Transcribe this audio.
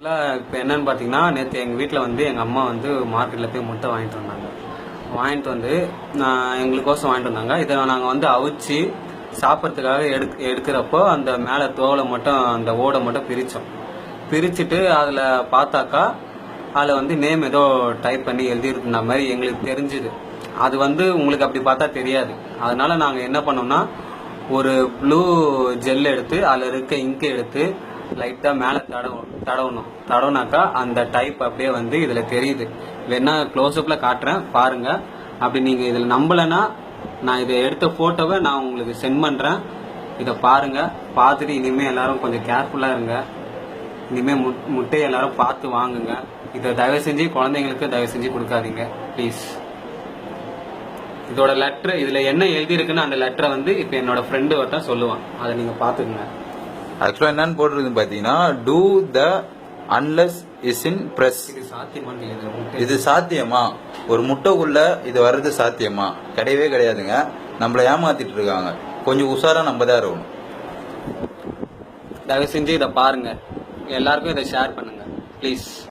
இப்போ என்னன்னு பார்த்தீங்கன்னா, நேற்று எங்கள் வீட்டில் வந்து எங்கள் அம்மா வந்து மார்க்கெட்டில் போய் முட்டை வாங்கிட்டு வந்தாங்க. வாங்கிட்டு வந்து எங்களுக்கோசம் வாங்கிட்டு வந்தாங்க. இதை நாங்கள் வந்து அவிச்சு சாப்பிட்றதுக்காக எடுக்கிறப்போ அந்த மேலே தோலை மட்டும் அந்த ஓடை மட்டும் பிரிச்சுட்டு அதில் பார்த்தாக்கா அதில் வந்து நேம் ஏதோ டைப் பண்ணி எழுதியிருக்குன மாதிரி எங்களுக்கு தெரிஞ்சுது. அது வந்து உங்களுக்கு அப்படி பார்த்தா தெரியாது. அதனால நாங்கள் என்ன பண்ணோம்னா, ஒரு ப்ளூ ஜெல் எடுத்து அதில் இருக்க இங்கு எடுத்து லைட்டாக மேலே தடவுனாக்கா அந்த டைப் அப்படியே வந்து இதில் தெரியுது. வேணா க்ளோஸ்அப்பில் காட்டுறேன் பாருங்கள். அப்படி நீங்கள் இதில் நம்பலைன்னா நான் இதை எடுத்த ஃபோட்டோவை நான் உங்களுக்கு சென்ட் பண்ணுறேன். இதை பாருங்கள். பார்த்துட்டு இனிமேல் எல்லாரும் கொஞ்சம் கேர்ஃபுல்லாக இருங்க. இனிமேல் முட்டையை எல்லாரும் பார்த்து வாங்குங்க. இதை தயவு செஞ்சு குழந்தைங்களுக்கு தயவு செஞ்சு கொடுக்காதீங்க ப்ளீஸ். இதோட லெட்டர் இதில் என்ன எழுதியிருக்குன்னு அந்த லெட்டரை வந்து இப்போ என்னோட ஃப்ரெண்டு ஒருத்தன் சொல்லுவான். அதை நீங்கள் பார்த்துக்குங்க. ஆக்சுவலாக என்னன்னு போட்டிருக்கு பார்த்தீங்கன்னா, to the unless is in press. இது சாத்தியமா? ஒரு முட்டைக்குள்ள இது வர்றது சாத்தியமா? கிடையவே கிடையாதுங்க. நம்மளை ஏமாத்திட்டு இருக்காங்க. கொஞ்சம் உஷாரா நம்ம தான் இருக்கணும். தயவு செஞ்சு இதை பாருங்க. எல்லாருக்கும் இதை ஷேர் பண்ணுங்க ப்ளீஸ்.